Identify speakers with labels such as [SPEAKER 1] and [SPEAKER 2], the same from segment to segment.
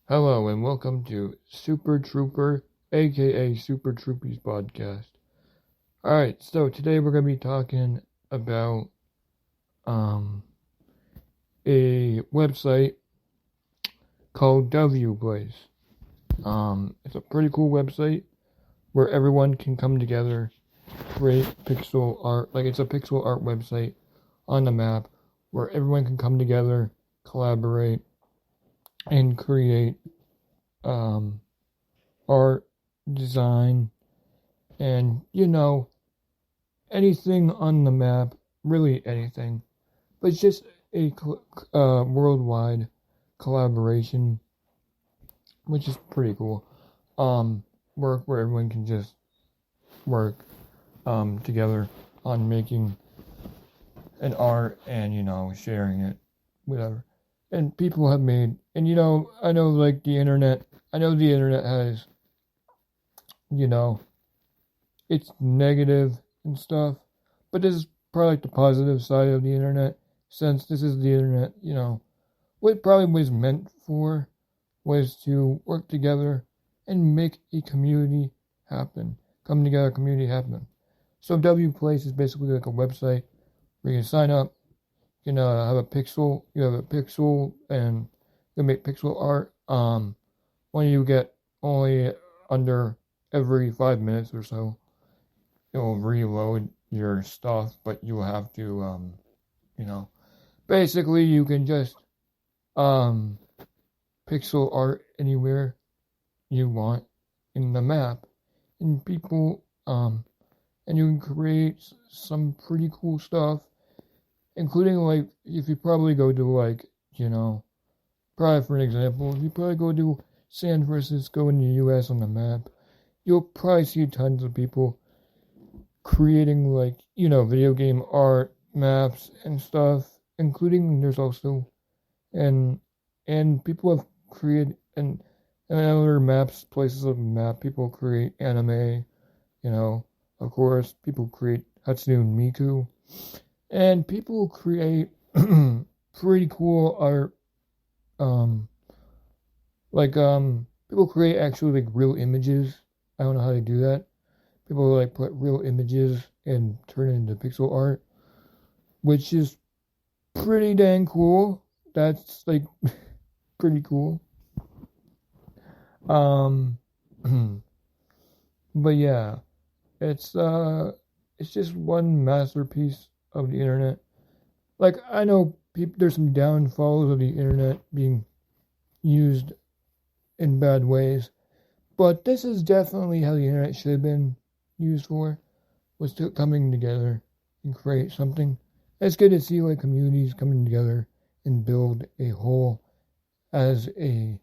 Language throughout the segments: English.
[SPEAKER 1] Hello and welcome to Super Trooper, aka Super Troopies podcast. Alright, so today we're going to be talking about a website called Wplace. It's a pretty cool website where everyone can come together, create pixel art, like it's a pixel art website on the map where everyone can come together, collaborate, and create art, design, and anything on the map, really anything. But it's just a worldwide collaboration, which is pretty cool. Work where everyone can just work together on making an art and sharing it, whatever. And people have made, and I know like the internet. I know the internet has, it's negative and stuff, but this is probably like the positive side of the internet, since this is the internet, what it probably was meant for was to work together and make a community happen, come together, community happen. So Wplace is basically like a website where you can sign up, you have a pixel, and you can make pixel art. When you get only under every 5 minutes or so, it will reload your stuff, but you will have to, basically you can just, pixel art anywhere you want in the map, and people, and you can create some pretty cool stuff, including like, if you probably go to like, probably for an example, if you probably go to San Francisco in the US on the map, you'll probably see tons of people creating like, video game art, maps, and stuff, including there's also, and people have created, and other maps, places of the map, people create anime, of course, people create Hatsune Miku, and people create pretty cool art, people create actually like real images. I don't know how they do that. People like put real images and turn it into pixel art, which is pretty dang cool. That's like pretty cool. But yeah, it's just one masterpiece of the internet. Like, I know there's some downfalls of the internet being used in bad ways, but this is definitely how the internet should have been used for, was to coming together and create something. It's good to see like communities coming together and build a whole as a,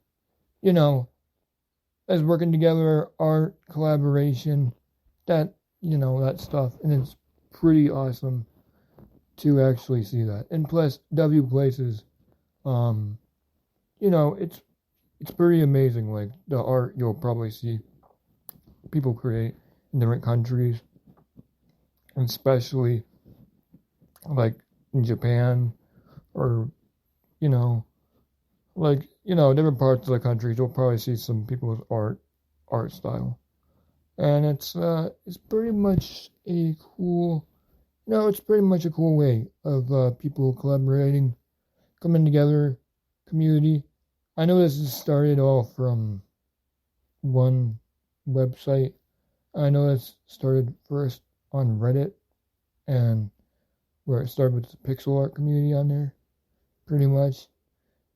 [SPEAKER 1] as working together, art, collaboration, that, that stuff. And it's pretty awesome to actually see that. And plus, Wplace is, it's pretty amazing, like the art you'll probably see people create in different countries, especially like in Japan, or different parts of the country. You'll probably see some people's art style, and it's pretty much a cool, it's pretty much a cool way of people collaborating, coming together, community. I know this has started all from one website. I know this started first on Reddit, and where it started with the pixel art community on there, pretty much.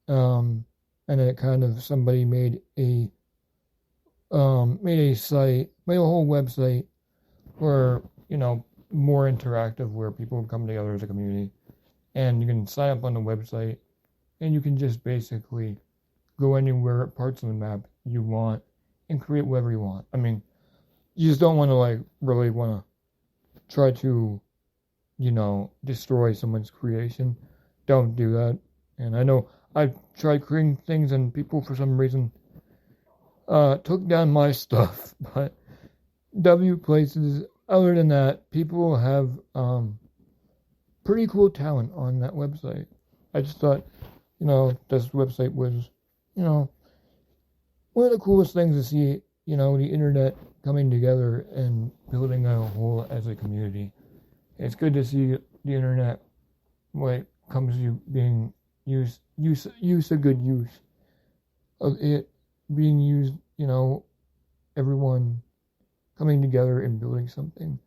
[SPEAKER 1] And then it kind of, somebody made a whole website where, more interactive, where people come together as a community, and you can sign up on the website, and you can just basically go anywhere, parts of the map you want, and create whatever you want. I mean, you just don't want to really want to try to, destroy someone's creation. Don't do that. And I know I've tried creating things, and people for some reason took down my stuff, but Wplaces, other than that, people have pretty cool talent on that website. I just thought, this website was, one of the coolest things to see, the internet coming together and building a whole as a community. It's good to see the internet when it comes to being a good use of it being used, everyone coming together and building something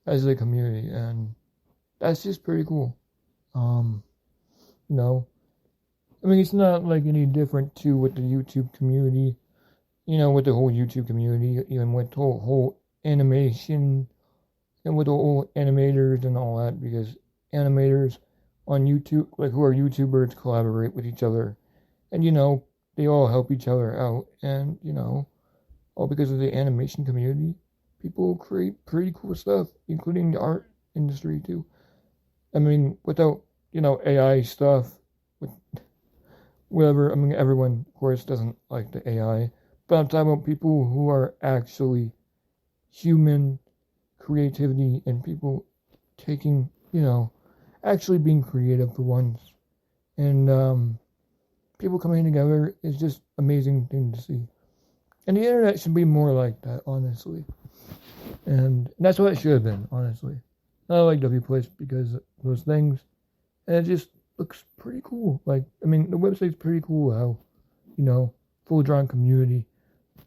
[SPEAKER 1] as a community, and that's just pretty cool. You know, I mean, it's not like any different to with the YouTube community, with the whole YouTube community, even with the whole animation and with the whole animators and all that, because animators on YouTube, like who are YouTubers, collaborate with each other, and they all help each other out, and all because of the animation community, people create pretty cool stuff, including the art industry too. I mean, without AI stuff, with whatever. I mean, everyone, of course, doesn't like the AI, but I'm talking about people who are actually human creativity and people taking, actually being creative for once. And people coming together is just amazing thing to see. And the internet should be more like that, honestly. And that's what it should have been, honestly. I like Wplace because of those things. And it just looks pretty cool. Like, I mean, the website's pretty cool how, full drawn community.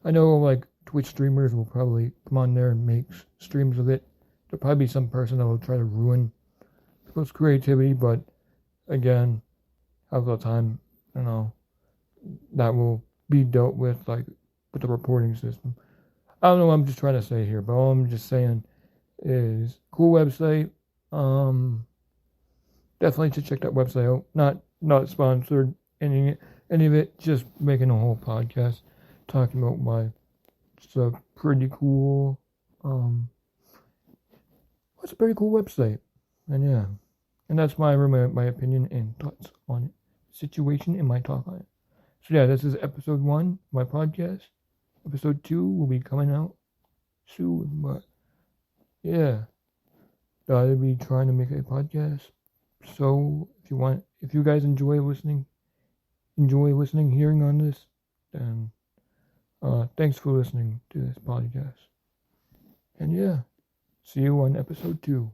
[SPEAKER 1] I know, like, Twitch streamers will probably come on there and make streams of it. There'll probably be some person that will try to ruin people's creativity, but again, half the time, that will be dealt with, like, with the reporting system. I don't know what I'm just trying to say here, but all I'm just saying is cool website. Definitely should check that website out. Not sponsored any of it, just making a whole podcast talking about why it's a pretty cool it's a pretty cool website. And yeah. And that's my opinion and thoughts on it. Situation and my talk on it. So yeah, this is episode 1 of my podcast. Episode 2 will be coming out soon, but yeah. I'll be trying to make a podcast. So if you guys enjoy listening, hearing on this, then thanks for listening to this podcast. And yeah, see you on episode 2.